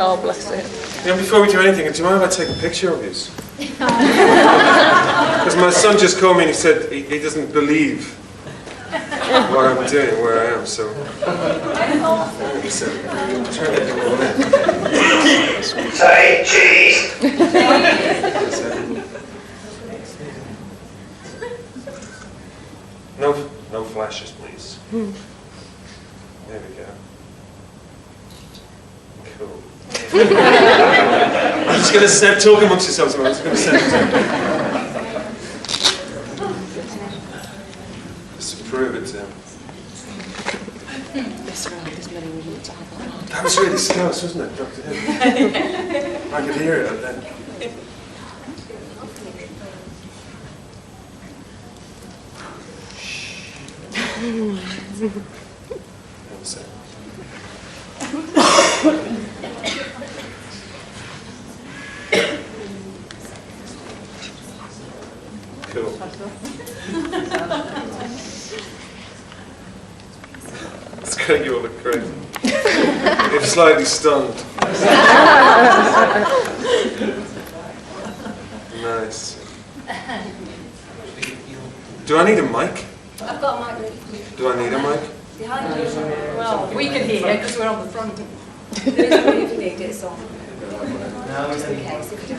Oh, bless him. Yeah, before we do anything, do you mind if I take a picture of you? Because my son just called me and he said he doesn't believe what I'm doing, where I am, so... He said, try to get him on there. Say cheese! No flashes, please. There we go. Cool. I'm just going to talk amongst yourselves. I'm just going to send it to just to prove it to him. That was really close, wasn't it, Dr. Hill? I could hear it then. One second. Cool. It's great, you all look great. You're slightly stunned. Nice. Do I need a mic? I've got a mic. Do I need a mic? Behind you. Well, we can hear because we're on the front. There is one if you need it, so. Just in case, if you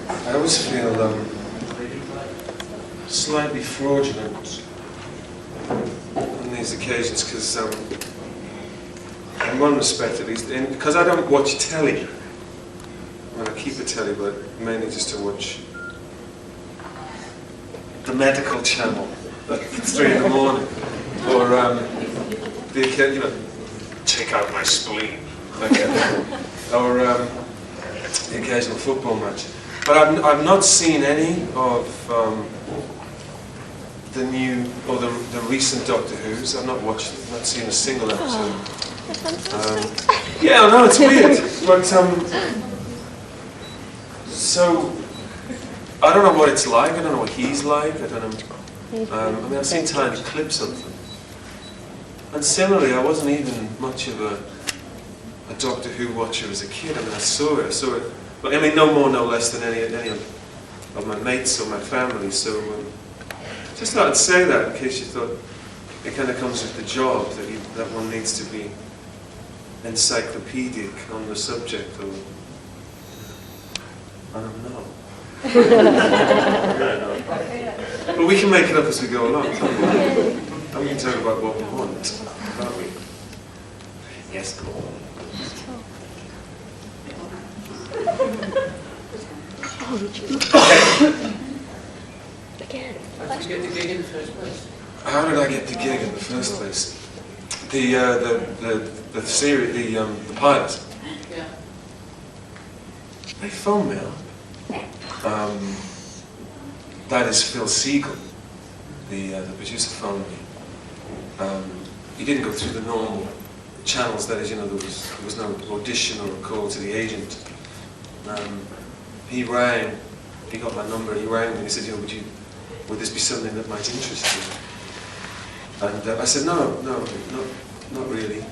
I always feel slightly fraudulent on these occasions because, in one respect at least, because I don't watch telly. I keep a telly, but mainly just to watch the medical channel at 3 in the morning, or check out my spleen, or the occasional football match. But I've not seen any of the new or the recent Doctor Who's. I've not seen a single episode. Yeah, I know it's weird, but so I don't know what it's like. I don't know what he's like. I don't know. I mean, I've seen tiny clips of them. And similarly, I wasn't even much of a Doctor Who watcher as a kid. I mean, I saw it. But I mean, no more, no less than any of my mates or my family. So just thought I'd say that in case you thought it kind of comes with the job that one needs to be encyclopedic on the subject, or I don't know. But we can make it up as we go along, can't we? And we can talk about what we want, can't we? Yes, go on. Again. How did you get the gig in the first place? How did I get the gig in the first place? The series, the pilot. Yeah. They phoned me up. That is Phil Siegel, the producer, phoned me. He didn't go through the normal channels. That is, there was no audition or a call to the agent. He rang. He got my number. He rang me and he said, would this be something that might interest you? And I said, no, not really.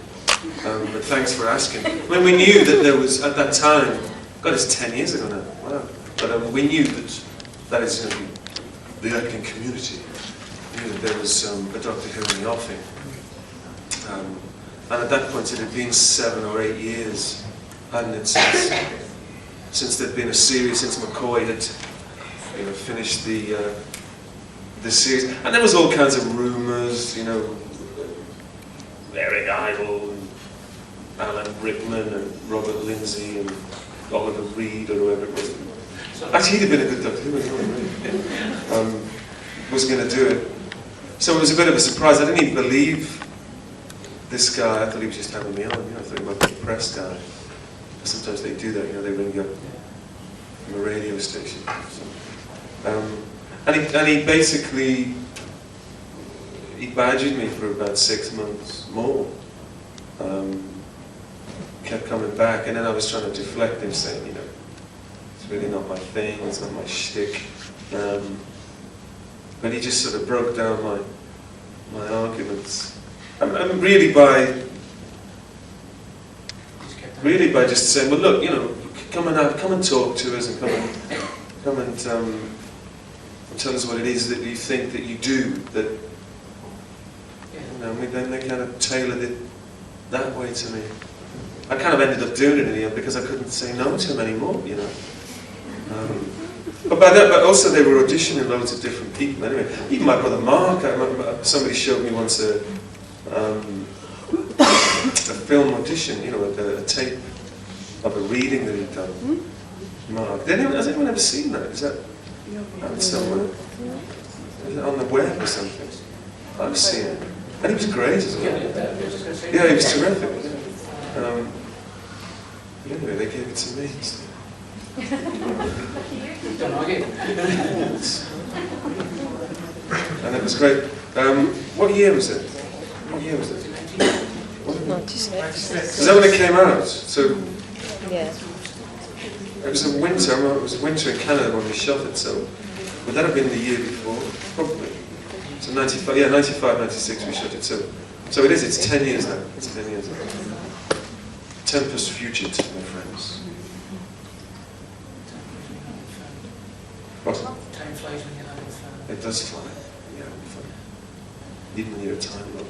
But thanks for asking. I mean, we knew that there was, at that time, God, it's 10 years ago now, wow. But we knew that is the acting community. We knew that there was a Doctor Who in the offing. And at that point, it had been 7 or 8 years, hadn't it, since there'd been a series, since McCoy had finished the series. And there was all kinds of rumours, Eric Idle and Alan Rickman and Robert Lindsay and Oliver Reed or whoever it was. Actually, he'd have been a good Doctor Who, was going to do it. So it was a bit of a surprise. I didn't even believe this guy. I thought he was just having me on. I thought he might be a press guy. Sometimes they do that. They ring you up from a radio station. And he basically badgered me for about 6 months more. Kept coming back, and then I was trying to deflect him, saying, it's really not my thing, it's not my shtick. but he just sort of broke down my arguments. And really by just saying, well, look, you know, come and talk to us, and come and tell us what it is that you think that you do. That, you know, then they kind of tailored it that way to me. I kind of ended up doing it in the end because I couldn't say no to him anymore, you know. But also they were auditioning loads of different people. Anyway, even my brother Mark, I remember somebody showed me once a film audition, you know, a tape of a reading that he'd done. Mark, has anyone ever seen that? Is that out somewhere? Is it on the web or something? I've seen it. And he was great as well. Yeah, he was terrific. Anyway, they gave it to me instead. And it was great. What year was it? What year was it? 96. Is that when it came out? So Yeah. it was in winter. I remember it was winter in Canada when we shot it. So would that have been the year before? Probably. So 95. Yeah, 95, 96 we shot it. So it is. It's 10 years now. It's 10 years now. Tempus fugit, my friends. What? Time flies when you're having fun. It does fly. Yeah, fun. Even when you're a time lord.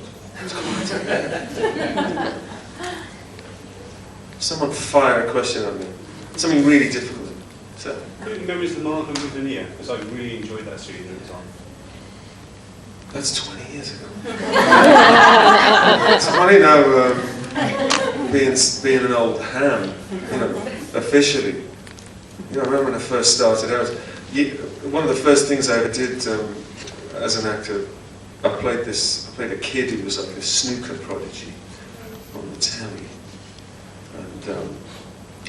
Someone fire a question at me. Something really difficult. So. Good memories of the Markham with Veneer, because I really enjoyed that series at the time. That's 20 years ago. It's funny now, being an old ham, you know, officially. You know, I remember when I first started out, one of the first things I ever did as an actor, I played a kid who was like a snooker prodigy on the telly. And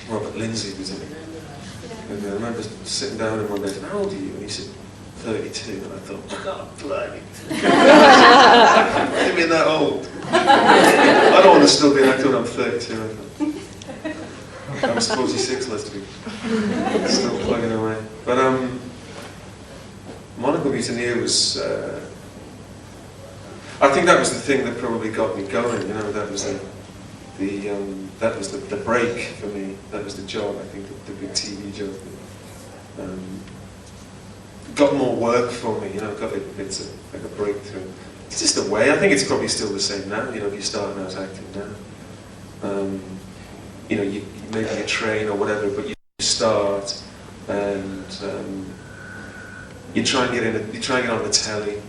Robert Lindsay was in it. And I remember sitting down and one day, how old are you? And he said, 32. And I thought, God, bloody. I'm being that old. I don't want to still be an actor when I'm 32. I thought. I was 46 last week. Still plugging away. But Monica Mutineer was, I think that was the thing that probably got me going, you know, that was the break for me. That was the job, I think, the big TV job. Got more work for me, you know, it's like a breakthrough. It's just a way. I think it's probably still the same now, you know, if you start out acting now. You know, maybe you train or whatever, but you start and you try and get on the telly,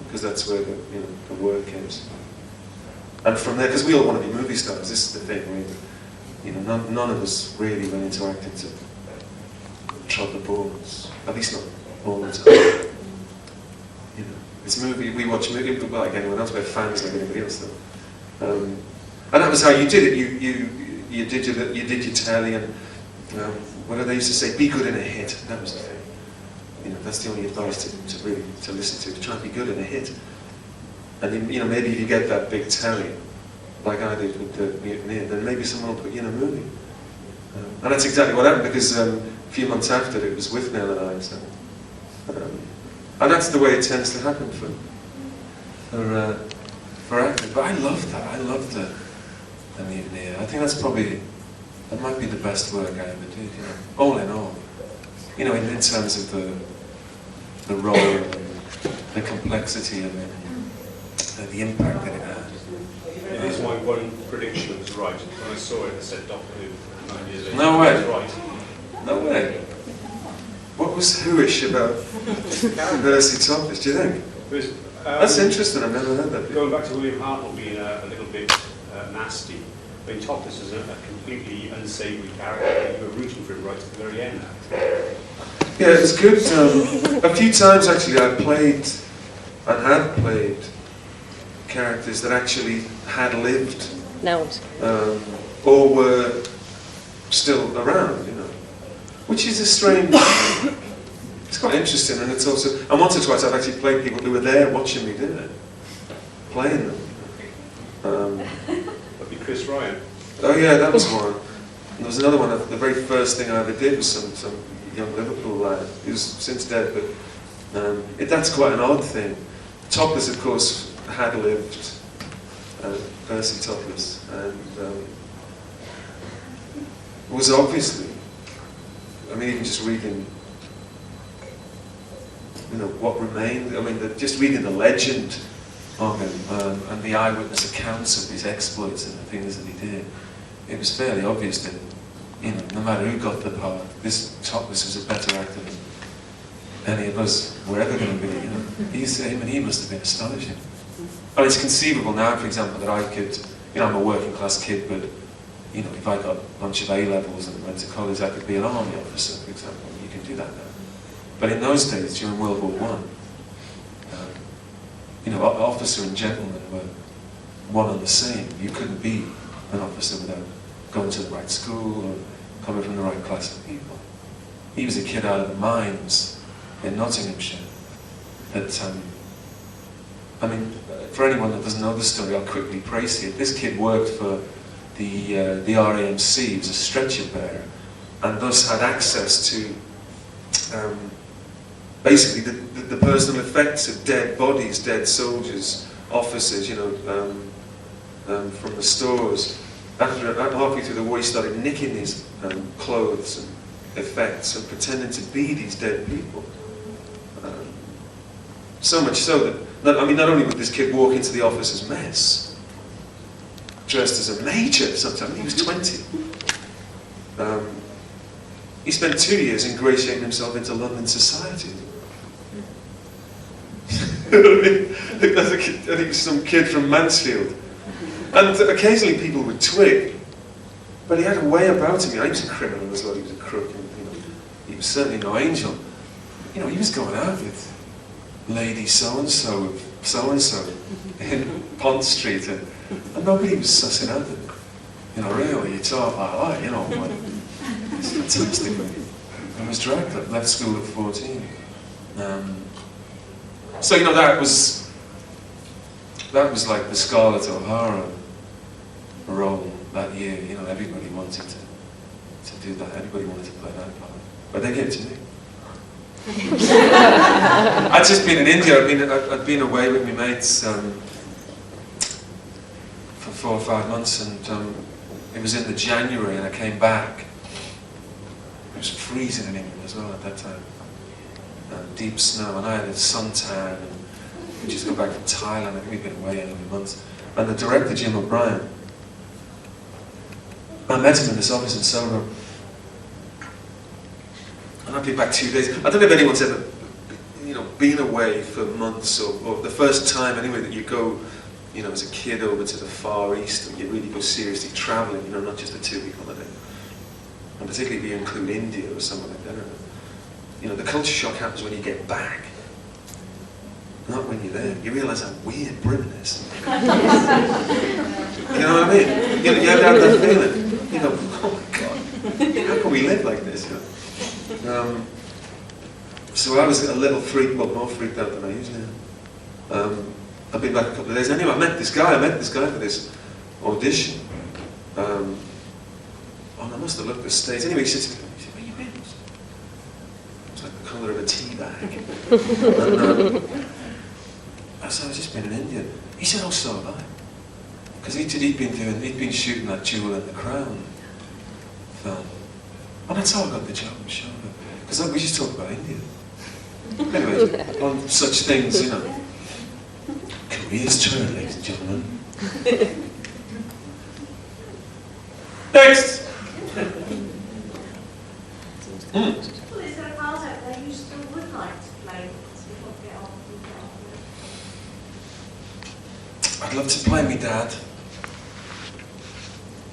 because that's where the work is. And from there, because we all want to be movie stars, this is the thing. I mean, you know, none of us really went into acting to trod the boards. At least not all the time. You know, it's movie. We watch movie, like anyone else. We're fans like anybody else, though. And that was how you did it. You did your telly, and what do they used to say? Be good in a hit. That was the thing. You know, that's the only advice to really listen to try and be good in a hit. And you know, maybe if you get that big telly, like I did with the Mutineer, then maybe someone will put you in a movie. And that's exactly what happened, because a few months after it was with Nell and I. So, and that's the way it tends to happen for acting. But I loved that. I loved the Mutineer. I think that might be the best work I ever did. You know, all in all, you know, in terms of the role and the complexity of it. The impact that it had. It is my one prediction was right. When I saw it, I said Doctor Who 9 years later. No way. It was right. No way. What was whoish about Percy Topish, do you think? That's interesting, I've never heard that before. Going back to William Hartnell being a little bit nasty, I mean, Topish is a completely unsavoury character. You were rooting for him right to the very end. Yeah, it was good. A few times actually I played and had played characters that actually had lived or were still around, you know, which is a strange. It's quite interesting, and it's also. And once or twice I've actually played people who were there watching me do it, playing them. That'd be Chris Ryan. Oh yeah, that was one. And there was another one. The very first thing I ever did was some young Liverpool lad who's since dead, but That's quite an odd thing. Topless, of course, had lived, Percy Topless, and was obviously, I mean, even just reading, what remained, just reading the legend of him, and the eyewitness accounts of his exploits and the things that he did, it was fairly obvious that, no matter who got the part, this Topless was a better actor than any of us were ever going to be. He must have been astonishing. It's conceivable now, for example, that I could, I'm a working class kid, but if I got a bunch of A-levels and went to college, I could be an army officer, for example. You can do that now. But in those days, during World War I, officer and gentleman were one and the same. You couldn't be an officer without going to the right school or coming from the right class of people. He was a kid out of the mines in Nottinghamshire. For anyone that doesn't know the story, I'll quickly praise it. This kid worked for the RAMC, he was a stretcher bearer, and thus had access to basically the personal effects of dead bodies, dead soldiers, officers, from the stores. Halfway through the war, he started nicking these clothes and effects and pretending to be these dead people. So much so that, not only would this kid walk into the officers' mess, dressed as a major sometimes, he was 20. He spent 2 years ingratiating himself into London society. I think it was some kid from Mansfield. And occasionally people would twig, but he had a way about him. He was a criminal as well, he was a crook, and, he was certainly no angel. He was going out with Lady so-and-so of so-and-so in Pont Street, and nobody was sussing out of it. Really, it's all like, it's fantastic. I was dragged. I left school at 14. So, that was like the Scarlett O'Hara role that year. Everybody wanted to do that. Everybody wanted to play that part. But they gave it to me. I'd just been in India. I'd been away with my mates for 4 or 5 months, and it was in the January, and I came back. It was freezing in England as well at that time. Deep snow, and I had a suntan, and we just got back from Thailand. I think we'd been away 11 months. And the director, Jim O'Brien, I met him in this office in Soho. And I'd been back 2 days. I don't know if anyone's ever, been away for months, or the first time anyway that you go, as a kid over to the Far East, and you really go seriously travelling, not just a 2-week holiday. And particularly if you include India or something like that. The culture shock happens when you get back, not when you're there. You realise how weird Britain is. You know what I mean? You have that feeling. Oh my God, how can we live like this? So I was a little more freaked out than I usually am. I've been back a couple of days. Anyway, I met this guy for this audition. I must have looked at the stage. Anyway, he said to me, "Where you been?" It's like the colour of a tea bag. And, I said, "I've just been in India." He said, "Oh, so have I." Because he'd been shooting that Jewel in the Crown film. And that's how I got the job, I'm sure. Because we just talk about India. Anyway, on such things, Careers turn, ladies and gentlemen. Next! Well, is there a part out there you still would like to play before we get on? I'd love to play me dad.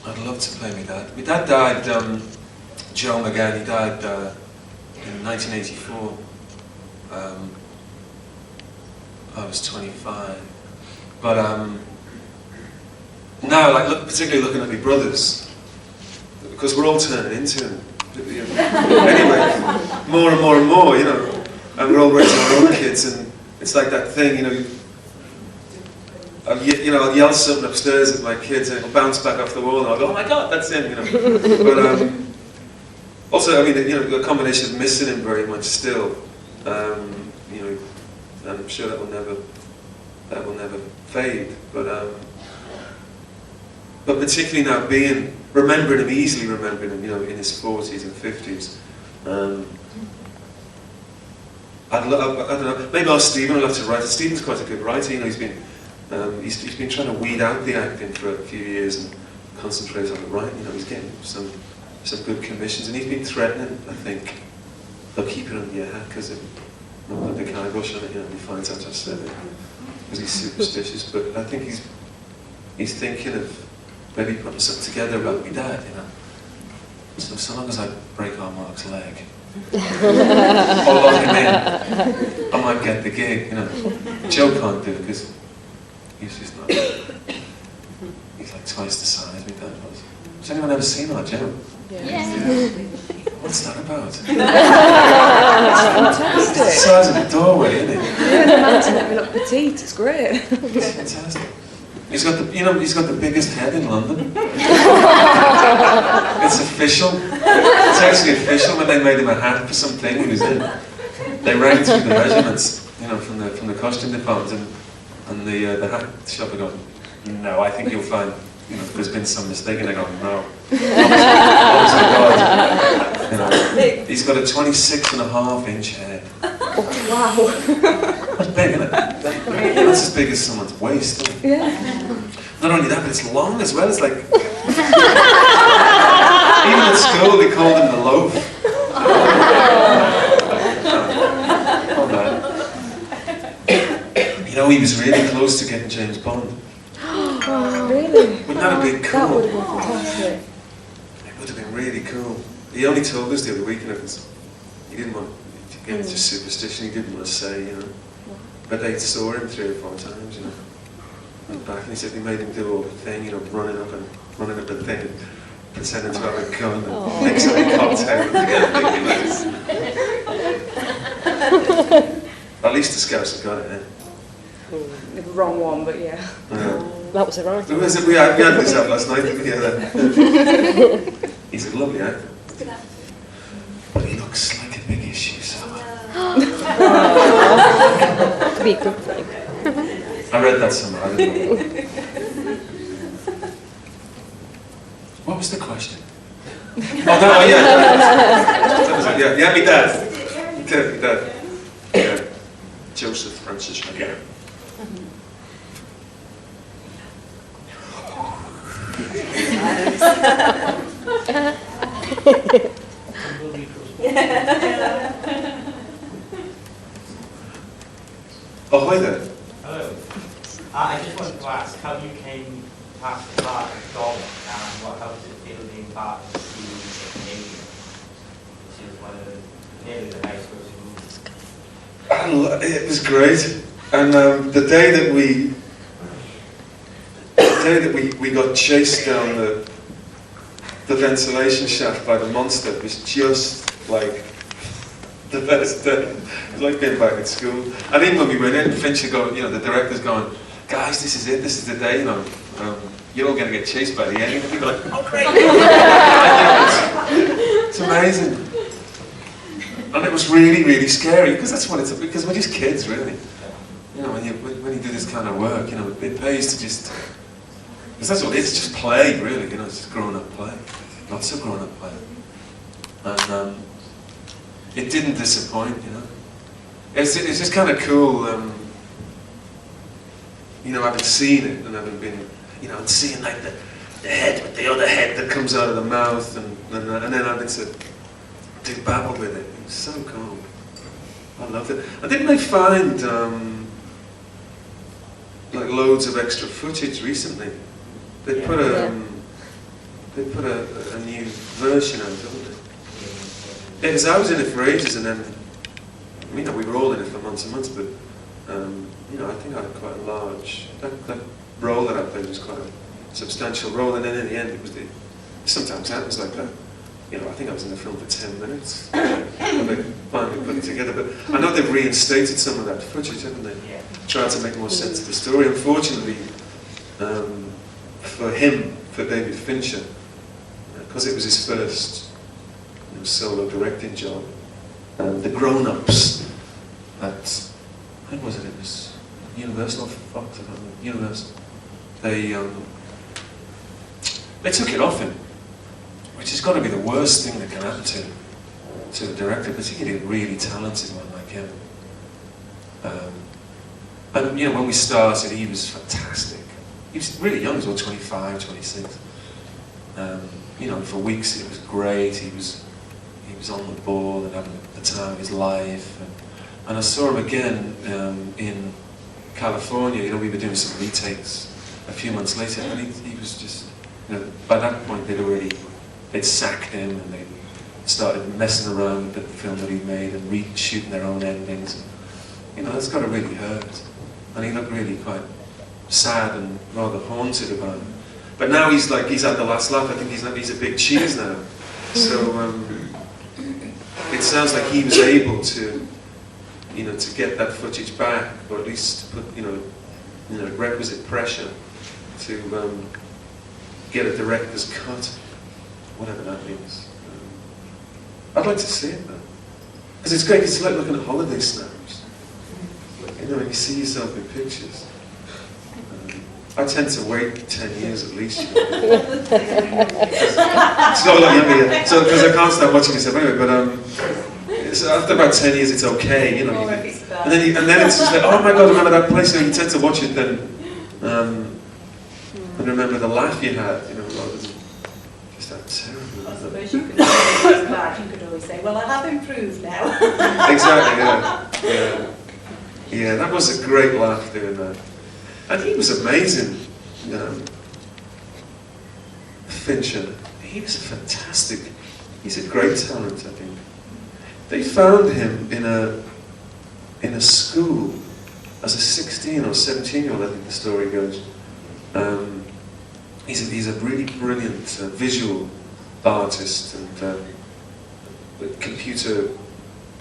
I'd love to play me dad. My dad died, Joe McGann, he died in 1984. I was 25. But now, particularly looking at my brothers, because we're all turning into him. Anyway, more and more and more, and we're all raising our own kids, and it's like that thing, I'll yell something upstairs at my kids, and it'll bounce back off the wall, and I'll go, "Oh my God, that's him," But also, the combination of missing him very much still, you know, and I'm sure that will never fade. But particularly now easily remembering him, you know, in his 40s and 50s. I don't know. Maybe ask Stephen. I'll have to write it. Stephen's quite a good writer. You know, he's been trying to weed out the acting for a few years and concentrate on the writing. You know, he's getting some good commissions, and he's been threatening. I think they'll keep it under your hat because the kibosh on it. You know, he finds out I said it because he's superstitious. But I think he's thinking of maybe putting something together about my dad. You know, so long as I break Mark's leg. Or lock him in, I might get the gig, you know. Joe can't do it because he's just not. He's like twice the size my dad was. Has anyone ever seen our Joe? Yeah. What's that about? It's fantastic. It's the size of a doorway, isn't it? Yeah, the mountain that we look petite. It's great. It's fantastic. He's got the biggest head in London. It's official. It's actually official when they made him a hat for something he was in. They ran through the measurements, you know, from the costume department, and the hat shop had gone, no, I think you'll find, you know, there's been some mistake, and they go, no. Honestly, God. You know, he's got a 26.5-inch head. Wow. That's big, isn't it? That's as big as someone's waist. Yeah. Not only that, but it's long as well. It's like even at school they called him the loaf. You know, he was really close to getting James Bond. Really? Wouldn't that have been cool? That would have been fantastic. It would have been really cool. He only told us the other week, and it was, he didn't want to get into superstition. He didn't want to say, you know. But they saw him 3 or 4 times, you know. Went back and he said they made him do all the thing, you know, running up the thing and pretending to have a gun and mixing a cocktail and get a big At least the scouts have got it, eh? The wrong one, but yeah. That was the right one. We had this out last night, didn't we? Yeah. He's a lovely actor. But he looks like a big issue, so. Could be a good thing. I read that somewhere, I don't know. What was the question? Oh, yeah. Yeah, me dad. Me dad. Yeah. Joseph Francis McGann. Oh, hi there. Hello. I just wanted to ask how you came past the part of Dom and what helped it feel being part of the Canadian, which is one of nearly the highest grossing movies. It was great, and the day that we got chased down the ventilation shaft by the monster was just like the best day. It was like being back at school. And even when we went in, Fincher the director's going, guys, this is it, this is the day, you know, you're all going to get chased by the alien. And people are like, oh great! It's amazing. And it was really, really scary, because that's what because we're just kids, really. You know, when you do this kind of work, you know, it pays to just, because that's what it's just play, really, you know, it's just grown-up play. Lots of grown-up play. And it didn't disappoint, you know. It's just kind of cool, you know, having seen it and having been, you know, and seeing like the head with the other head that comes out of the mouth and then having to do battle with it. It was so cool. I loved it. And didn't they find like loads of extra footage recently? They put a new version out, haven't they? Yeah, because I was in it for ages, and then, you know, we were all in it for months and months, but, you know, I think I had quite a large, that role that I played was quite a substantial role, and then in the end it was sometimes happens like that. You know, I think I was in the film for 10 minutes, and they finally put it together, but I know they've reinstated some of that footage, haven't they? Yeah. Tried to make more sense of the story. Unfortunately, for him, for David Fincher, because it was his first solo directing job, the grown-ups at, when was it? It was Universal or Fox, I don't know, Universal. They took it off him, which has got to be the worst thing that can happen to a director, particularly a really talented one like him. And you know, when we started, he was fantastic. He was really young, he was about 25, 26. You know, for weeks it was great. He was on the ball and having the time of his life. And I saw him again in California. You know, we were doing some retakes a few months later, and he was just, you know, by that point they'd sacked him and they started messing around with the film that he made and reshooting their own endings. And, you know, that's got to really hurt. And he looked really quite sad and rather haunted about it. But now he's at the last laugh. I think he's a big cheese now. So it sounds like he was able to, you know, to get that footage back, or at least put, you know, requisite pressure to get a director's cut, whatever that means. I'd like to see it though, because it's great. It's like looking at holiday snaps. You know, when you see yourself in pictures. I tend to wait 10 years at least. You know. It's not a lot younger yet, so because I can't stop watching myself anyway. But so after about 10 years, it's okay, you know. And then it's just like, oh my God, remember that place? You know, you tend to watch it then, and remember the laugh you had, you know, rather than just that terrible. I suppose you could always back. You could always say, "Well, I have improved now." Exactly. Yeah. That was a great laugh doing that. And he was amazing, Fincher. He was fantastic. He's a great talent, I think. They found him in a school as a 16 or 17-year-old, I think the story goes. He's a really brilliant visual artist and computer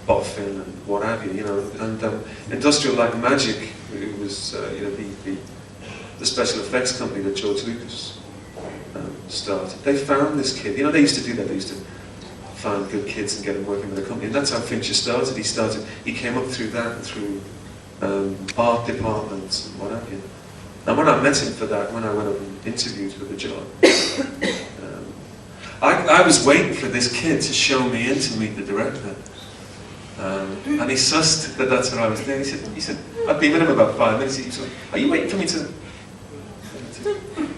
boffin and what have you, you know. And Industrial Light and Magic, it was the special effects company that George Lucas started. They found this kid. You know, they used to do that. They used to find good kids and get them working with the company. And that's how Fincher started. He came up through that and through art departments and what have you. And when I met him for that, when I went up and interviewed for the job, I was waiting for this kid to show me in to meet the director. And he sussed that that's what I was doing. He said, I'd been with him about 5 minutes. He said, are you waiting for me to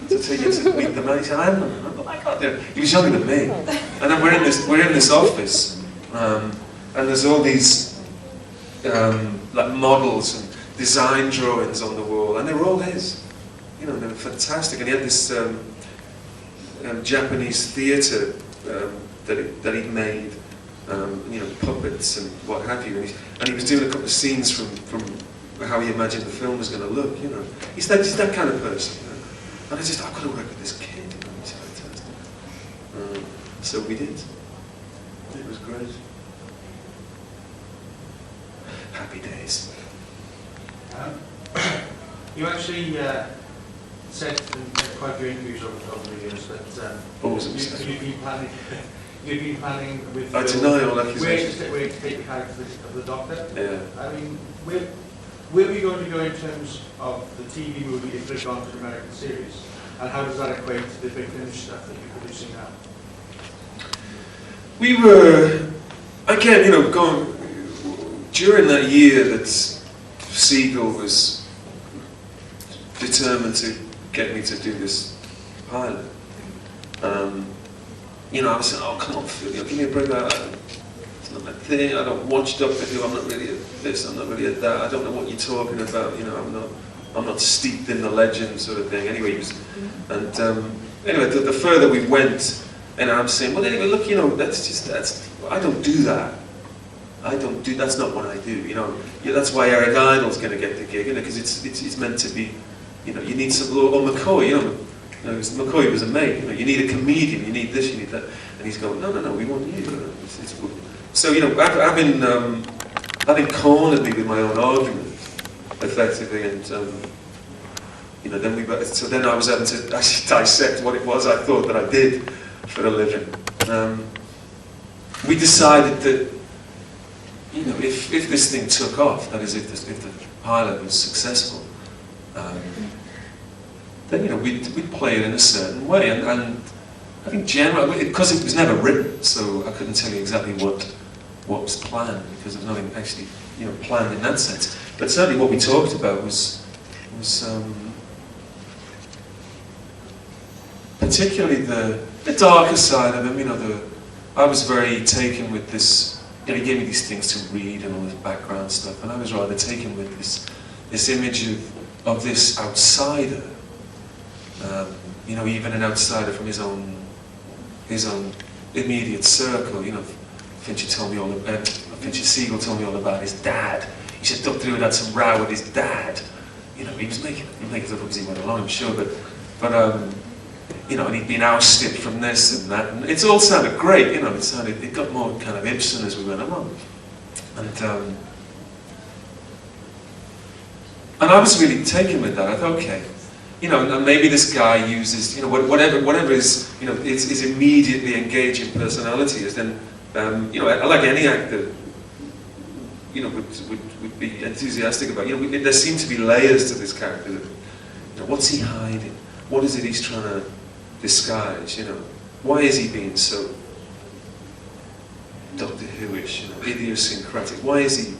take you to meet the man? He said, I am. Oh my God, he was younger than me. And then we're in this office, and there's all these like models and design drawings on the wall, and they were all his. You know, they were fantastic. And he had this Japanese theatre that he'd made. You know, puppets and what have you, and he was doing a couple of scenes from how he imagined the film was going to look. You know, he's that kind of person. You know? And I've got to work with this kid. You know, he's fantastic. So we did. It was great. Happy days. You actually said in quite a few interviews over the years that you've been planning with I deny all accusations. Where to take the character of the Doctor. Yeah. I mean, where are we going to go in terms of the TV movie if they've gone to the American series? And how does that equate to the big finish stuff that you're producing now? We were, again, you know, going during that year that Siegel was determined to get me to do this pilot. You know, I was saying, oh, come on, Phil, give me a break. It's not my thing. I don't watch Doctor Who. I'm not really at this. I'm not really at that. I don't know what you're talking about. You know, I'm not steeped in the legend sort of thing. Anyway, anyway, the further we went, and I'm saying, well, anyway, look, you know, that's. I don't do that. That's not what I do. You know, that's why Eric Idle's going to get the gig, you know, because it's meant to be. You know, you need some, or McCoy. You know, McCoy was a mate. You know, you need a comedian. You need this. You need that. And he's going, no, we want you. So you know, having cornered me with my own argument, effectively, and you know, then I was having to actually dissect what it was I thought that I did for a living. We decided that you know, if this thing took off, that is, if the pilot was successful, then, you know, we'd play it in a certain way. And I think generally, because it was never written, so I couldn't tell you exactly what was planned, because there's nothing actually, you know, planned in that sense. But certainly what we talked about was particularly the darker side of him. You know, I was very taken with this. You know, he gave me these things to read and all this background stuff, and I was rather taken with this image of this outsider. You know, even an outsider from his own immediate circle. You know, Fincher Siegel told me all about his dad. He said Dr. Who had some row with his dad. You know, he was making stuff up as he went along, I'm sure, but you know, and he'd been ousted from this and that, and it all sounded great. You know, it got more kind of Ibsen as we went along, and I was really taken with that. I thought, okay, you know, and maybe this guy uses, you know, whatever is, you know, his immediately engaging personality is, then, you know, like any actor, you know, would be enthusiastic about. You know, there seem to be layers to this character. That, you know, what's he hiding? What is it he's trying to disguise? You know, why is he being so Doctor Who-ish? You know, idiosyncratic. Why is he?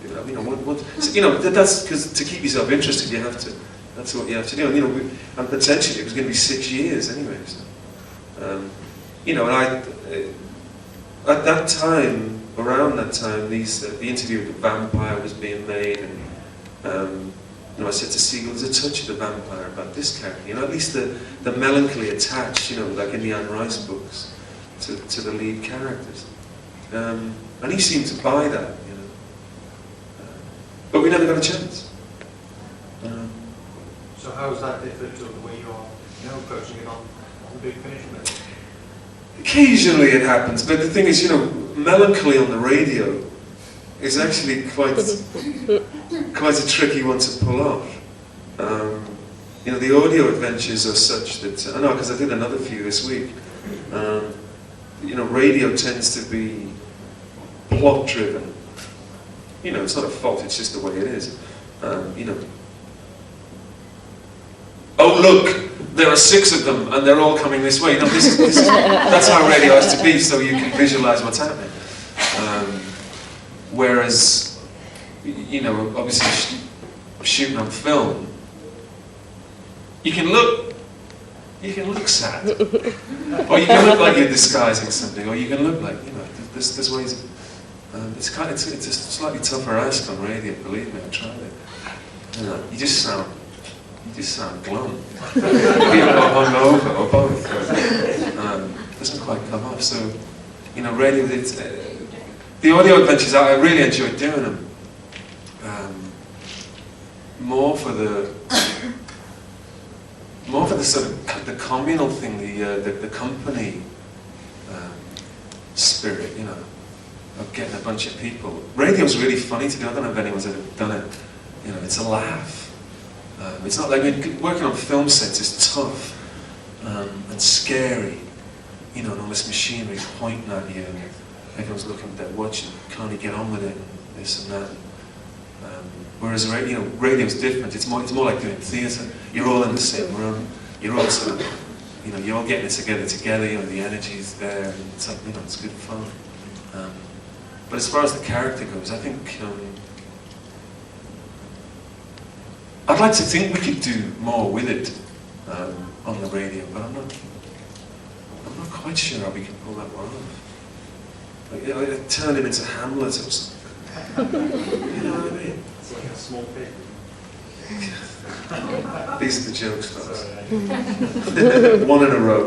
You know, what? So, you know, that's because to keep yourself interested, you have to. That's what you have to do. And, you know, and potentially it was going to be 6 years anyway. So, you know, and at that time. Around that time, the interview with the vampire was being made, and you know, I said to Siegel, "There's a touch of the vampire about this character. You know, at least the melancholy attached, you know, like in the Anne Rice books, to the lead characters." And he seemed to buy that, you know. But we never got a chance. So how is that different to the way you are, you know, approaching it on the Big Finish? Occasionally it happens, but the thing is, you know, melancholy on the radio is actually quite a tricky one to pull off. You know, the audio adventures are such that, I know, because I did another few this week. You know, radio tends to be plot driven. You know, it's not a fault, it's just the way it is. You know, oh look, there are 6 of them, and they're all coming this way. You know, that's how radio has to be, so you can visualize what's happening. Whereas, you know, obviously shooting on film, you can look sad, or you can look like you're disguising something, or you can look like, you know, there's ways. It's a slightly tougher ask on radio. Believe me, I tried it. You know, you just sound glum. Either hungover or both. Doesn't quite come off. So, you know, radio. The audio adventures, I really enjoyed doing them. More for the sort of the communal thing, the company spirit, you know, of getting a bunch of people. Radio's really funny to do. I don't know if anyone's ever done it. You know, it's a laugh. It's not like working on film sets is tough and scary, you know, and all this machinery pointing at you, and everyone's looking at their watch and can't you get on with it, and this and that. Whereas radio's different. It's more like doing theatre. You're all in the same room. You're all sort of, you know, you're all getting it together. You know, the energy's there, and it's like, you know, it's good fun. But as far as the character goes, I think. I'd like to think we could do more with it on the radio, but I'm not quite sure how we can pull that one off. Like, you know, turn him into Hamlet or something. You know what I mean? It's like a small pig. These are the jokes, fellas. One in a row.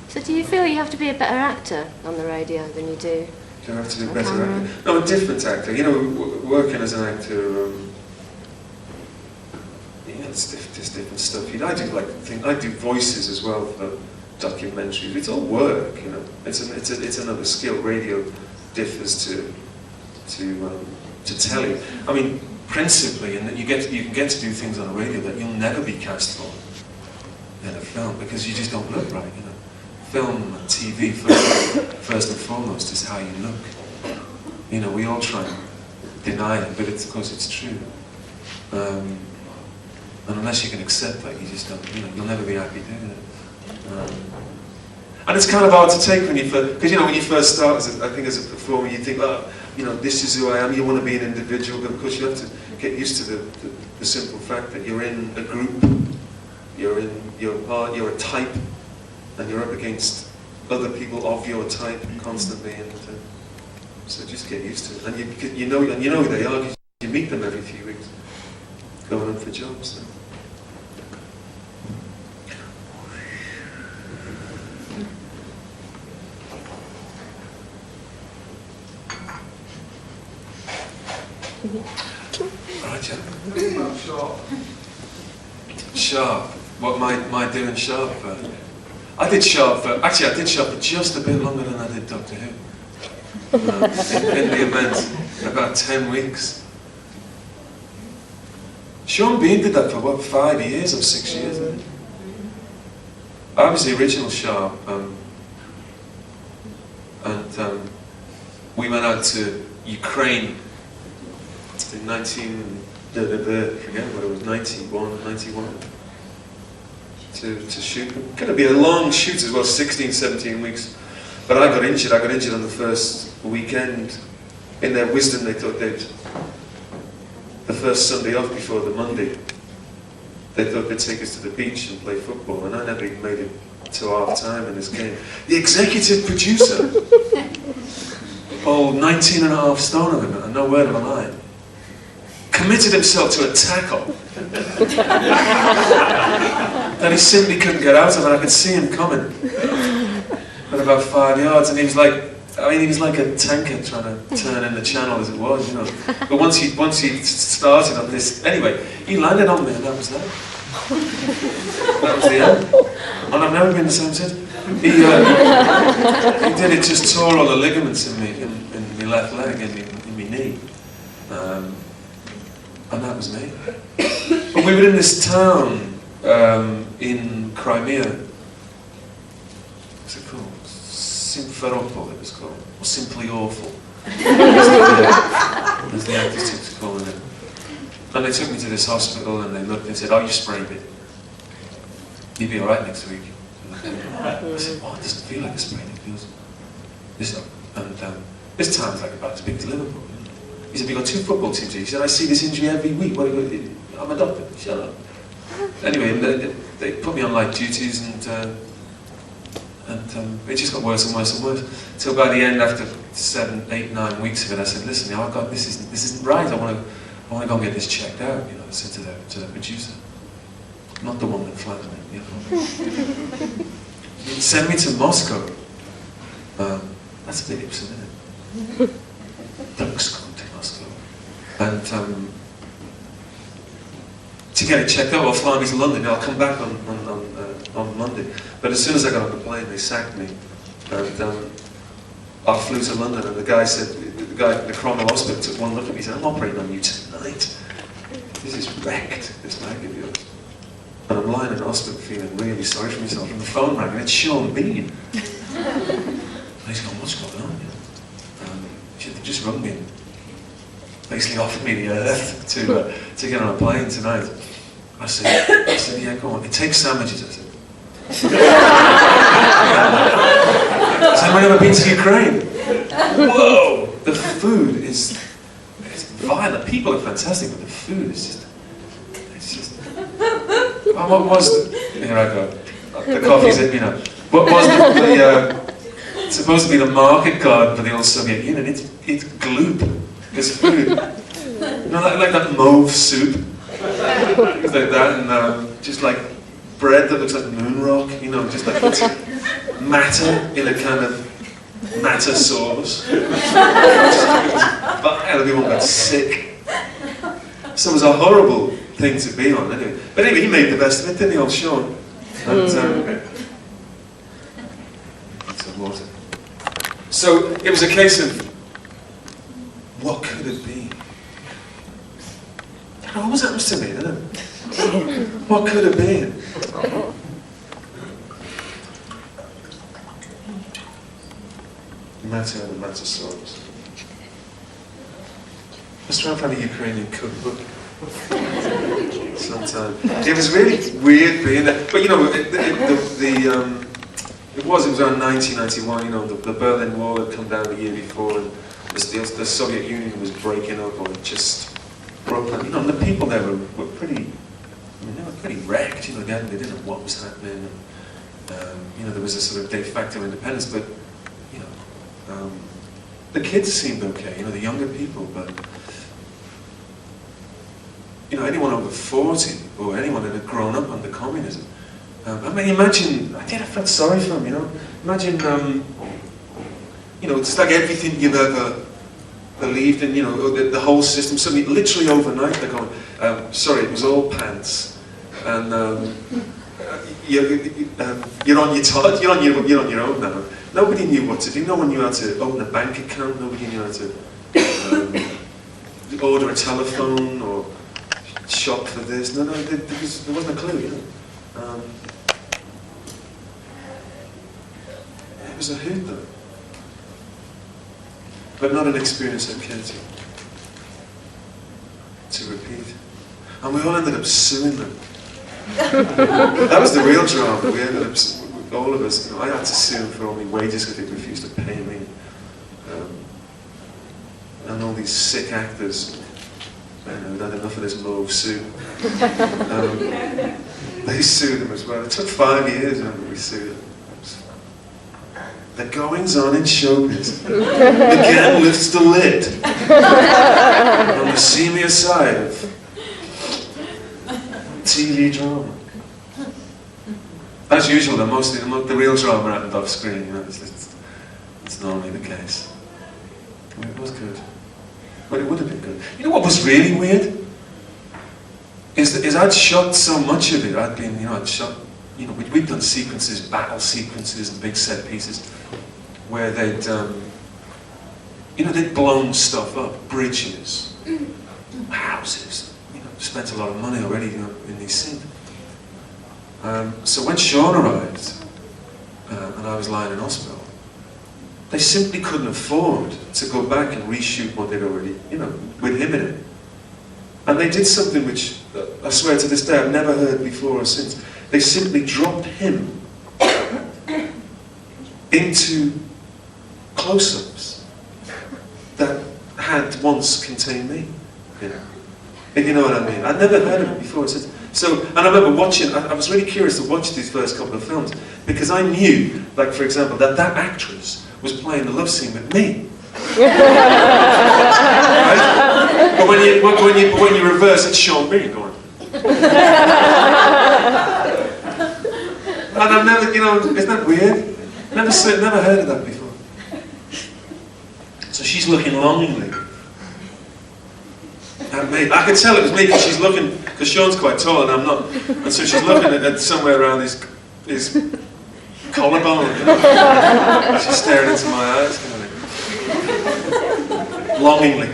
So do you feel you have to be a better actor on the radio than you do? Do I have to be a better actor? No, a different actor. You know, working as an actor, you know, there's different stuff. You know, I do voices as well for documentaries. It's all work, you know. It's another skill. Radio differs to telly. I mean, principally, in that you can get to do things on the radio that you'll never be cast for in a film because you just don't look right, you know. film and TV first and foremost is how you look. You know, we all try and deny it, but of course it's true. And unless you can accept that, you just don't, you know, you'll never be happy doing it. And it's kind of hard to take when you first, because you know, when you first start, as a performer, you think, oh, you know, this is who I am, you want to be an individual, but of course you have to get used to the simple fact that you're in a group, you're a type, and you're up against other people of your type constantly, and so just get used to it. And you know who they are, because you meet them every few weeks, going up for jobs. So. Right, Jeff. Sharp. What am I doing Sharp for? I did Sharp for just a bit longer than I did Doctor Who. In the event, about 10 weeks. Sean Bean did that for what, 5 years or 6 years? I think. I was the original Sharp, and we went out to Ukraine in forget what it was, 91, to shoot. It could be a long shoot as well, 16, 17 weeks. But I got injured on the first weekend. In their wisdom, they thought the first Sunday off before the Monday, they thought they'd take us to the beach and play football, and I never even made it to half time in this game. The executive producer, old 19 and a half stone of him, and no word of a lie, committed himself to a tackle that he simply couldn't get out of, and I could see him coming at about 5 yards, and he was like a tanker trying to turn in the channel as it was, you know. But once he started on this, anyway, he landed on me, and that was that. That was the end. And I've never been the same since. He did it, just tore all the ligaments in my left leg, in my knee. And that was me. But we were in this town in Crimea. What's it called? Simferopol it was called. Or Simply Awful. As the actors took to calling it. And they took me to this hospital and they looked and said, oh, you sprained it. You'll be alright next week. I said, oh, it doesn't feel like a sprain, it feels this. And this town's like about as big as Liverpool. He said, we've got 2 football teams here. He said, I see this injury every week. I'm a doctor. Shut up. Anyway, they put me on light duties, and it just got worse and worse and worse. Till by the end, after 7, 8, 9 weeks of it, I said, listen, you know, this isn't right. I want to go and get this checked out. You know, I said to the producer, not the one that flattered me. You know. He'd send me to Moscow. That's a bit Ibsen, isn't it? And to get it checked out, I'll fly me to London. I'll come back on Monday. But as soon as I got on the plane, they sacked me. And I flew to London, and the guy said, the Cromwell Hospital took one look at me and said, I'm operating on you tonight. This is wrecked, this leg of yours. And I'm lying in the hospital feeling really sorry for myself. And the phone rang, and it's Sean Bean. And he's going, what's going on? They just rung me and basically offered me the earth to get on a plane tonight. I said, yeah, go on. It takes sandwiches, I said. I said, I've never been to Ukraine. Whoa! The food is violent. People are fantastic, but the food is just... what was here I go. The coffee's in, you know. What was supposed to be the market garden for the old Soviet Union? It's gloop. It's food. You know, like that mauve soup. Things like that, and just like bread that looks like moon rock, you know, just like matter in a kind of matter sauce. But everyone got sick. So it was a horrible thing to be on, anyway. But anyway, he made the best of it, didn't he, old Sean? And, some water. So it was a case of, what could it be? It always happens to me, doesn't it? What could it be? Matter and the Matasaurus. Let's try and find a Ukrainian cookbook sometime. It was really weird being there, but you know, it was around 1991. You know, the Berlin Wall had come down the year before, and the Soviet Union was breaking up, or it just broke down. You know, and the people there were pretty. I mean, they were pretty wrecked. You know, again, they didn't know what was happening. And, you know, there was a sort of de facto independence, but you know, the kids seemed okay. You know, the younger people, but. You know, anyone over 40 or anyone that had grown up under communism. I mean, imagine, I felt sorry for them, you know. Imagine, you know, it's like everything you've ever believed in, you know, the whole system, suddenly, literally overnight, they're going, sorry, it was all pants. And you're on your own now. Nobody knew what to do. No one knew how to open a bank account. Nobody knew how to order a telephone or shop for this. No, there wasn't a clue, you know. It was a hoot, though. But not an experience I care to repeat. And we all ended up suing them. That was the real drama. We ended up, all of us, you know, I had to sue them for all my wages because they refused to pay me. And all these sick actors, you know, had enough of this mauve suit. They sued them as well. It took 5 years and we sued them. The goings on in showbiz. McGann lifts the lid on the seamier side of TV drama. As usual, the real drama happened off screen. You know, it's normally the case. I mean, it was good. But it would have been good. You know what was really weird? Is I'd shot so much of it. I'd shot, you know, we'd done sequences, battle sequences and big set pieces where they'd, you know, they'd blown stuff up, bridges, houses, you know, spent a lot of money already, you know, in these scenes. So when Sean arrived, and I was lying in hospital, they simply couldn't afford to go back and reshoot what they'd already, you know, with him in it. And they did something which, I swear to this day, I've never heard before or since. They simply dropped him into close-ups that had once contained me. You know? If you know what I mean. I'd never heard of it before. So, and I remember watching, I was really curious to watch these first couple of films, because I knew, like for example, that actress was playing the love scene with me. Right? But when you reverse, it's Sean Bean going. And I've never, you know, isn't that weird? Never heard of that before. So she's looking longingly at me. I could tell it was me because she's looking, because Sean's quite tall and I'm not, and so she's looking at somewhere around his collarbone. You know? She's staring into my eyes, kind of longingly.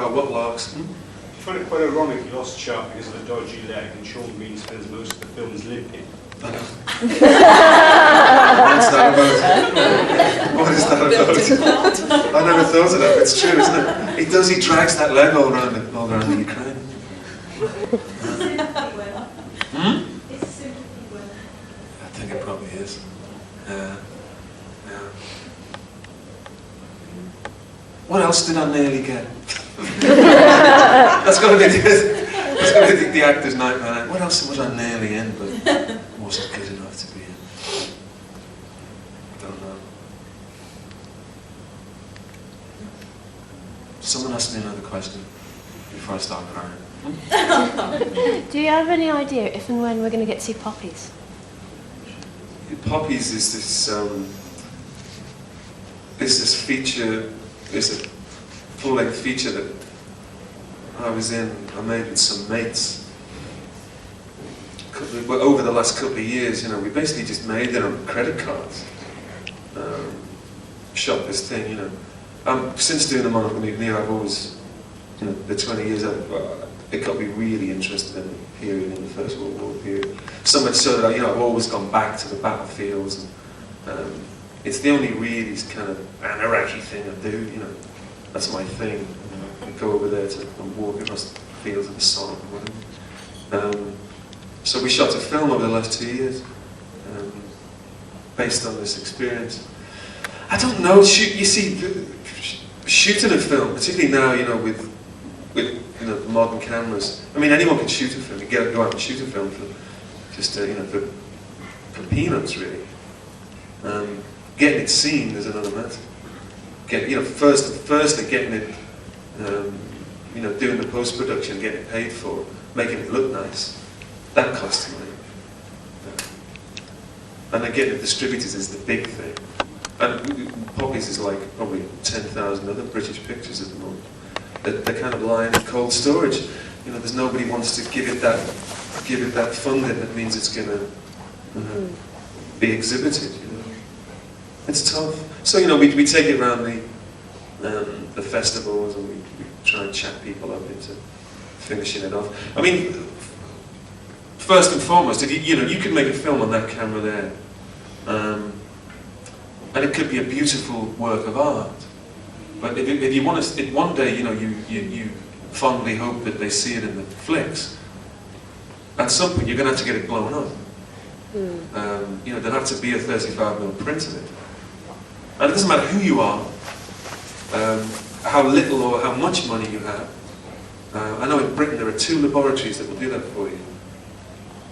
What larks? I find it quite ironic you lost Sharp because of a dodgy leg and Sean Bean spends most of the films limping. What's that about? What is that about? I never thought of that. It's true, isn't it? He drags that leg all around the Ukraine. It's a sympathy word. I think it probably is. Yeah. What else did I nearly get? That's got to be the actor's nightmare. What else was I nearly in, but wasn't good enough to be in? I don't know. Someone asked me another question before I start crying. Do you have any idea if and when we're going to get to see Poppies? Poppies is this feature. It's a full-length feature that I made with some mates. Over the last couple of years, you know, we basically just made it on credit cards. Shot this thing, you know. Since doing them on McGann, I've always, you know, the 20 years, it got me really interested in the period, in the First World War period. So much so that I've always gone back to the battlefields. And, it's the only really kind of Iraqi thing I do. That's my thing. I go over there and walk across the fields of the Somme. So we shot a film over the last 2 years, based on this experience. I don't know. You see, shooting a film, particularly now, with modern cameras. I mean, anyone can shoot a film. You go out and shoot a film for just for peanuts, really. Getting it seen is another matter. Firstly, getting it, doing the post-production, getting it paid for, making it look nice. That costs money. And then getting it distributed is the big thing. And Poppies is like probably 10,000 other British pictures at the moment. They're kind of lying in cold storage. There's nobody wants to give it that funding that means it's going to be exhibited. It's tough. So we take it around the festivals, and we try and chat people up into finishing it off. I mean, first and foremost, if you could make a film on that camera there, and it could be a beautiful work of art. But if you want to, one day, you fondly hope that they see it in the flicks. At some point, you're going to have to get it blown up. There'll have to be a 35mm print of it. And it doesn't matter who you are, how little or how much money you have. I know in Britain there are 2 laboratories that will do that for you.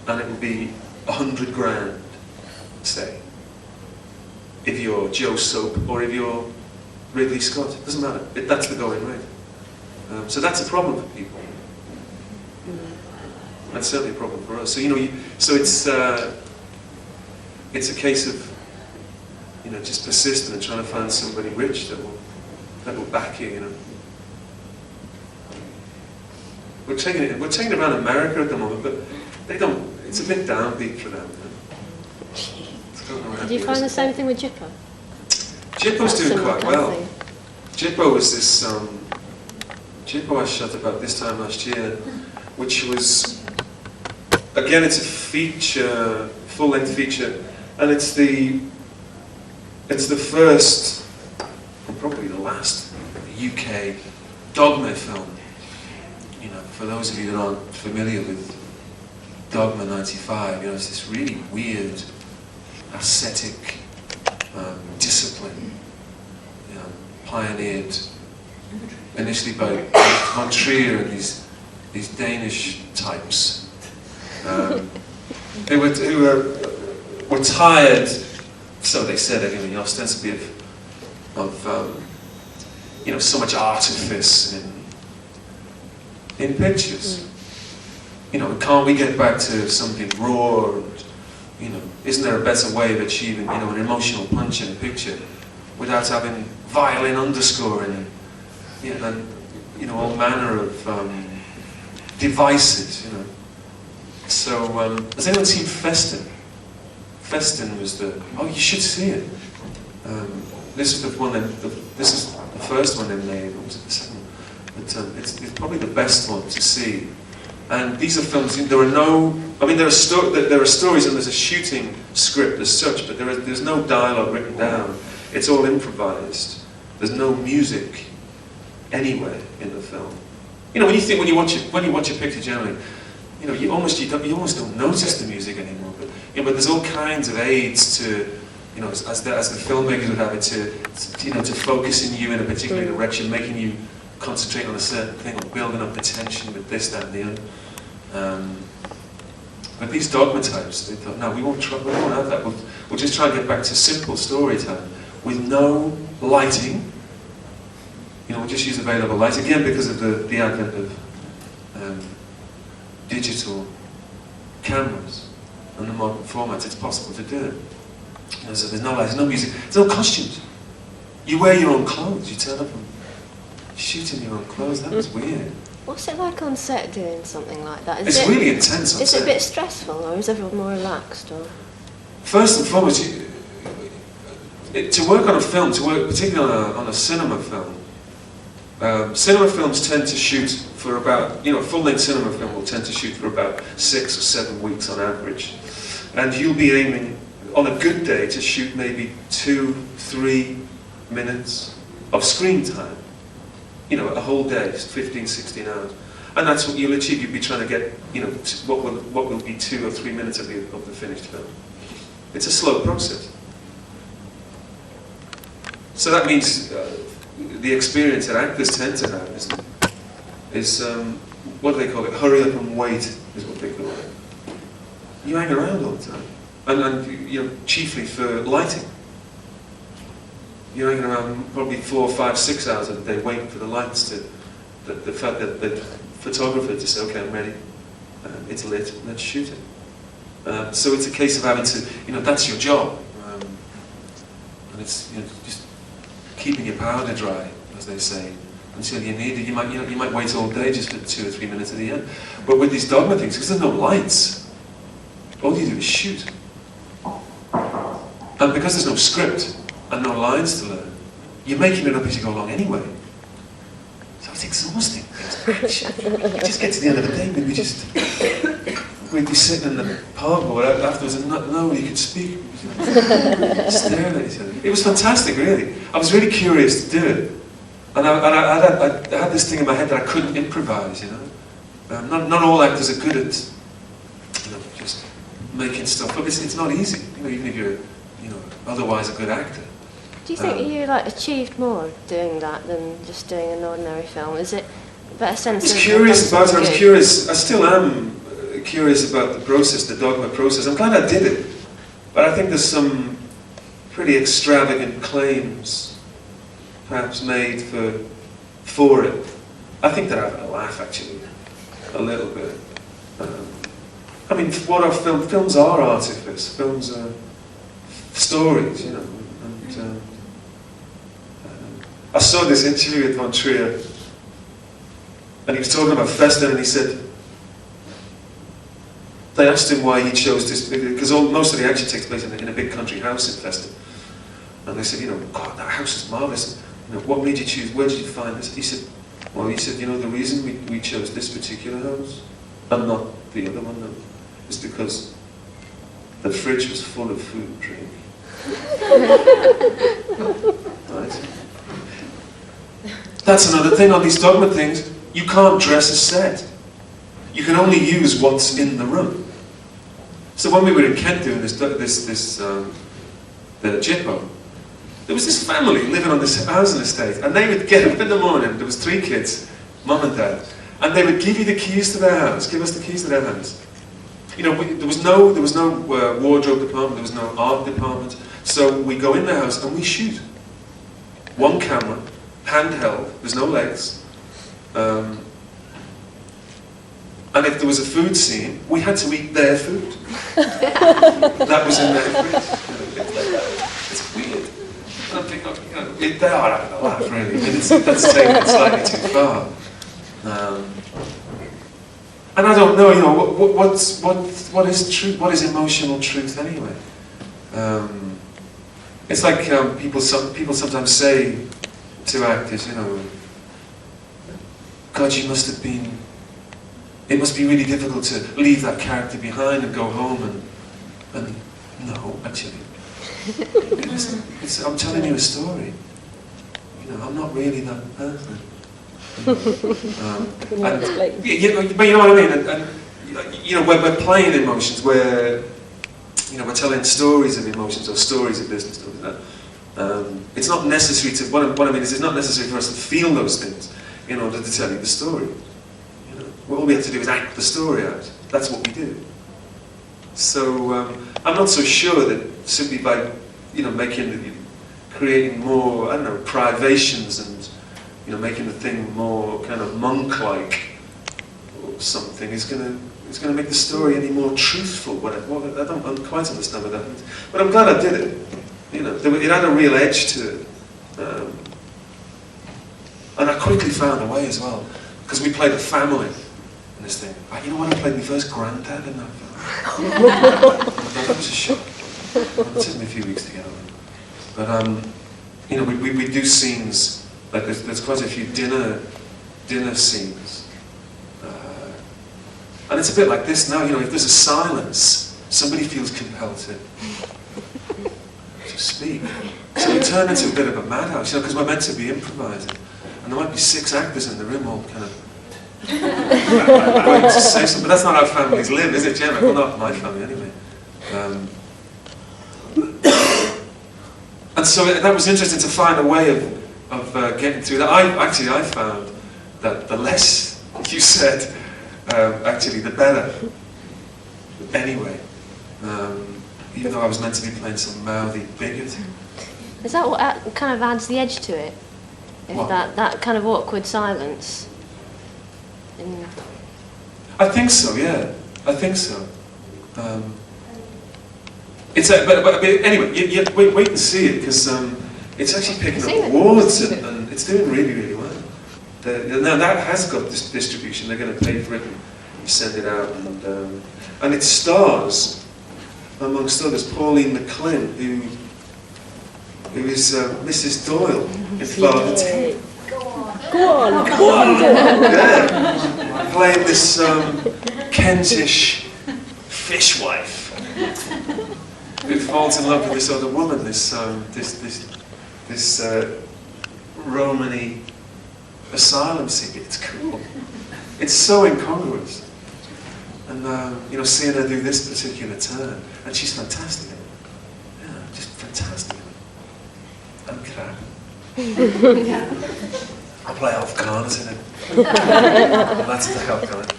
And it will be 100 grand, say, if you're Joe Soap or if you're Ridley Scott. It doesn't matter. That's the going rate. So that's a problem for people. That's certainly a problem for us. So so it's a case of just persisting and trying to find somebody rich that will back you. We're taking it around America at the moment, but they don't. It's a bit downbeat for them. Did you find the same thing with Jippo? Jippo's doing quite well. Jippo was this. Jippo I shot about this time last year, which was, again, it's a feature, full-length feature, and it's the first, and probably the last, UK Dogma film. For those of you that aren't familiar with Dogma 95, it's this really weird, ascetic discipline, pioneered initially by von Trier and these Danish types who were tired, so they said anyway, ostensibly of so much artifice in pictures. Can't we get back to something raw? And, isn't there a better way of achieving, an emotional punch in a picture without having violin underscoring and all manner of devices, So, has anyone seen Festin? Festin was you should see it. This is the one this is the first one they made, or was it the second one? But it's probably the best one to see. And these are films, there are stories and there's a shooting script as such, but there's no dialogue written down. It's all improvised. There's no music anywhere in the film. When you watch a picture generally, you almost don't notice the music anymore. But there's all kinds of aids to, as the filmmakers would have it, to focusing you in a particular direction, making you concentrate on a certain thing, or building up the tension with this, that, and the other. But these Dogma types, they thought, no, we won't have that. We'll just try and get back to simple storytelling with no lighting. We'll just use available light again because of the advent of digital cameras and the modern formats. It's possible to do it. So there's no lights, no music, there's no costumes. You wear your own clothes. You turn up and shoot in your own clothes. That was weird. What's it like on set doing something like that? It's really intense on set. Is it a bit stressful, or is everyone more relaxed? Or? First and foremost, to work on a film, particularly on a cinema film, cinema films tend to shoot for for about, a full-length cinema film will tend to shoot for about 6 or 7 weeks on average. And you'll be aiming, on a good day, to shoot maybe 2-3 minutes of screen time. A whole day, 15, 16 hours. And that's what you'll achieve. You'll be trying to get, what will be 2 or 3 minutes of the finished film. It's a slow process. So that means the experience that actors tend to have is what do they call it? Hurry up and wait is what they call it. You hang around all the time, and chiefly for lighting. You're hanging around probably 4, 5, 6 hours a day waiting for the lights the photographer to say, okay, I'm ready, it's lit, let's shoot it. So it's a case of having to, that's your job, and it's just keeping your powder dry, as they say, until you need it. You might wait all day just for 2 or 3 minutes at the end. But with these dogma things, because there's no lights, all you do is shoot. And because there's no script and no lines to learn, you're making it up as you go along anyway. So it's exhausting. It's action. You just get to the end of the day, we'd be sitting in the pub or afterwards and nobody could speak. Staring at each other. It was fantastic, really. I was really curious to do it. And I had this thing in my head that I couldn't improvise, Not all actors are good at, just making stuff up. It's not easy, even if you're, otherwise a good actor. Do you think you achieved more doing that than just doing an ordinary film? Is it a better sense of... I was curious about it. I was curious. I still am curious about the process, the dogma process. I'm glad I did it. But I think there's some pretty extravagant claims perhaps made for it. I think that I've had a laugh, actually, a little bit. What are films? Films are artifice. Films are stories, And I saw this interview with Von Trier, and he was talking about Festa, and he said, they asked him why he chose this, because most of the action takes place in a big country house in Festa. And they said, God, that house is marvellous. What made you choose, where did you find this? He said, the reason we chose this particular house, and not the other one, is because the fridge was full of food and drink. Right? That's another thing on these dogma things. You can't dress a set. You can only use what's in the room. So when we were in Kent doing the Jippo, there was this family living on this housing estate, and they would get up in the morning. There was 3 kids, mum and dad, and they would give you the keys to their house. Give us the keys to their house. There was no wardrobe department. There was no art department. So we go in the house and we shoot. 1 camera, handheld. There's no legs. And if there was a food scene, we had to eat their food. That was in their fridge. It's weird. I think, they are having a laugh, really. That's taking it slightly too far. And I don't know, what is truth? What is emotional truth anyway? It's like people sometimes say to actors, God, it must be really difficult to leave that character behind and go home and no, actually. I'm telling you a story. I'm not really that person. But you know what I mean? And we're playing emotions, we're telling stories of emotions or stories of business. It's not necessary to, what I mean is it's not necessary for us to feel those things in order to tell you the story. All we have to do is act the story out. That's what we do. So I'm not so sure that simply by creating more, privations and making the thing more kind of monk-like or something is going to make the story any more truthful. I don't quite understand what that means, but I'm glad I did it. It had a real edge to it, and I quickly found a way as well, because we played a family in this thing. You know when I played my first granddad in that film? That was a shock. It took me a few weeks to get over. But we do scenes, like there's quite a few dinner scenes And it's a bit like this now, if there's a silence, somebody feels compelled to speak. So we turn into a bit of a madhouse, because we're meant to be improvising. And there might be 6 actors in the room all kind of waiting to say something. But that's not how families live, is it, Gemma? Well, not my family, anyway. And so that was interesting to find a way of getting through that. I found that the less you said, actually, the better. Anyway, even though I was meant to be playing some mouthy bigot. Is that what kind of adds the edge to it? If that kind of awkward silence? I think so, yeah. I think so. But anyway, wait and see it, because it's actually picking up awards and it's doing really, really well. Now that has got this distribution. They're going to pay for it and send it out, and it stars, amongst others, Pauline McLean, who is Mrs. Doyle in Father Ted. Go on. Yeah, playing this Kentish fishwife who falls in love with this other woman, this Romany asylum seeker. It's cool. It's so incongruous. And seeing her do this particular turn, and she's fantastic. Yeah, just fantastic. I'm crap. I'll play Alf Garner's in it. That's the Alf Garner.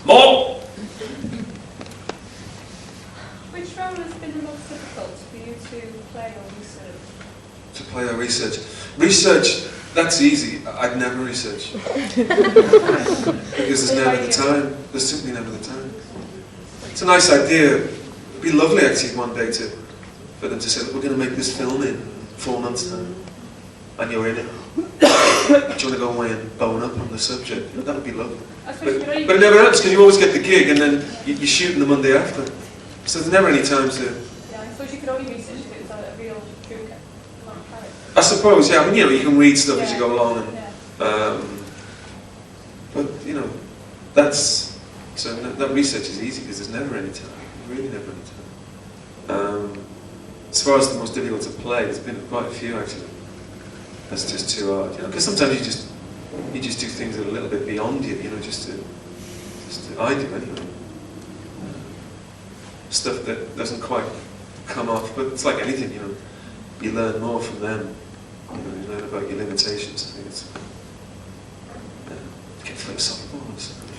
More! Which role has been the most difficult for you to play or research? To play or research? Research, that's easy. I'd never research. Because there's never the time. There's simply never the time. It's a nice idea. It'd be lovely actually one day for them to say, look, we're going to make this film in 4 months' time. And you're in it. Do you want to go away and bone up on the subject? That would be lovely. But it never happens, because you always get the gig and then you're shooting the Monday after. So there's never any time to... Yeah, I suppose you could only research if it was a real true character. I suppose, yeah. I mean, you can read stuff as you go along. And, but, that's... So that research is easy because there's never any time. Really never any time. As far as the most difficult to play, there's been quite a few actually. That's just too hard, because sometimes you just do things that are a little bit beyond you, just to I do anyway. Stuff that doesn't quite come off, but it's like anything, you learn more from them. You learn about your limitations. I think it's get philosophical or something.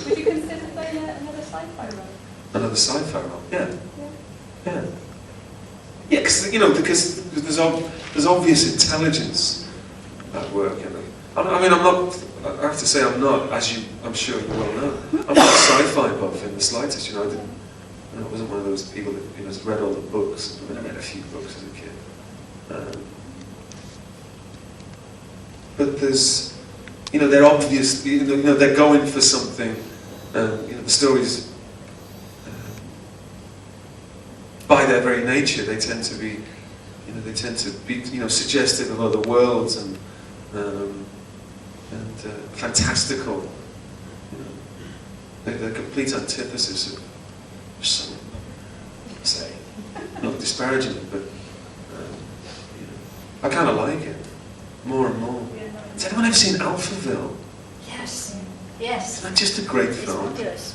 Would you consider playing another sci-fi role? Another sci-fi role? Yeah. Yeah, because there's obvious intelligence at work. I mean, I have to say, I'm not, as I'm sure you well know, I'm not a sci-fi buff in the slightest. I wasn't one of those people that has read all the books. I mean, I read a few books as a kid. But there's, they're obvious. They're going for something. The stories. By their very nature, they tend to be, suggestive of other worlds and fantastical. They're the complete antithesis of some, say, not disparaging it, but I kind of like it more and more. Has anyone ever seen Alphaville? Yes. Isn't that just a great It's film? fabulous.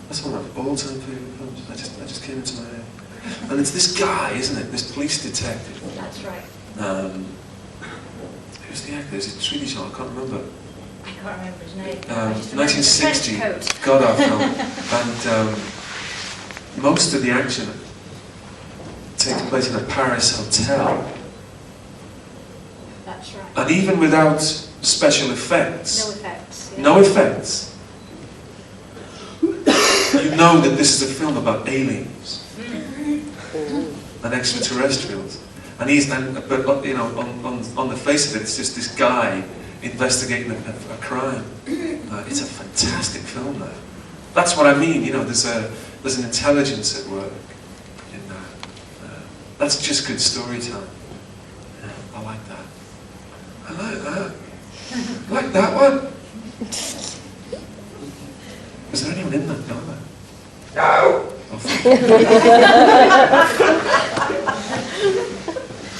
That's one of my all-time favourite films. I just came into my head. And it's this guy, isn't it? This police detective. That's right. Who's the actor? Is it Swedish? I can't remember. I can't remember his name. 1960 Godard film. And most of the action takes place in a Paris hotel. That's right. And even without special effects. No effects. Yeah. No effects. You know that this is a film about aliens and extraterrestrials, and but on the face of it, it's just this guy investigating a crime. It's a fantastic film, though. That's what I mean. There's an intelligence at work in that. That's just good storytelling. I like that. I like that. that one? Was there anyone in that? No. No. Oh,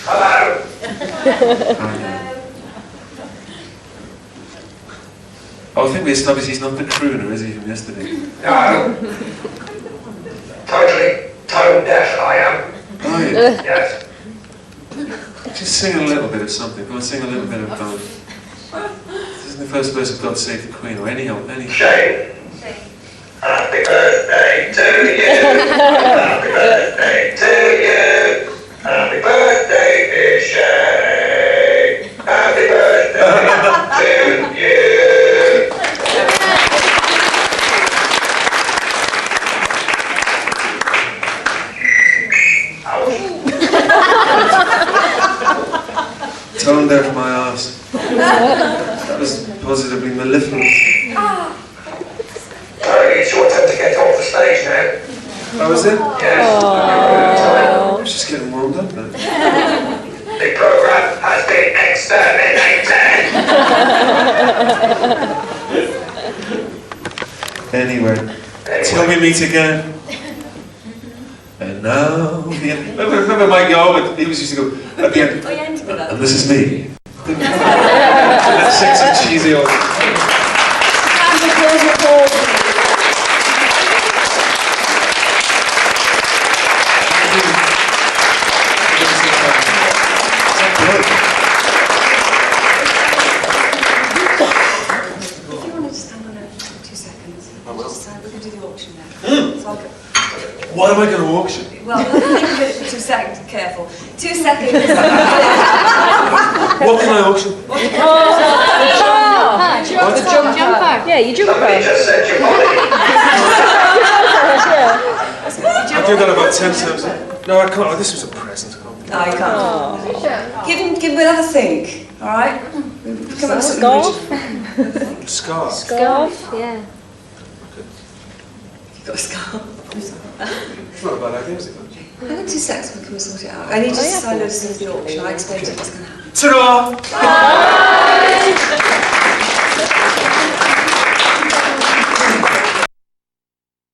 Hello. I think we established he's not the crooner, is he, from yesterday? No. Totally tone deaf I am. Oh, yeah. Yes. Just sing a little bit of something. Come on, sing a little bit of This isn't the first verse of God Save the Queen, or any. Shane. Happy birthday to you. Happy birthday to you. Happy birthday, dear Shane. Happy birthday to you. Tone deaf my arse. That was positively mellifluent. Tony, it's your turn to get off the stage now. How was it? Yes. I was just getting warmed up now. The program has been exterminated. Anyway, till we meet again. And now, remember Mike Yarwood? He used to go at the end. Oh, you ended with that. And this is me. Let's sing some cheesy old. If you want to just hang on 2 seconds, I will. we're going to do the auction now. So I'll go. What am I going to auction? Well, think of it for 2 seconds. Careful. 2 seconds. What can I auction? The jumper. Yeah, your Somebody jumper. just said your body. I do that about 10 times. No, I can't. Oh, this was a present. No, you can't. Give him another think, all right? Come up with something Scarf? original. Scarf. Scarf, yeah. You've got a scarf. It's not a bad idea, is it? Hang on 2 seconds, we can sort it out. I need you to sign those things in the auction. I explained to you what's going to happen. Ta-da!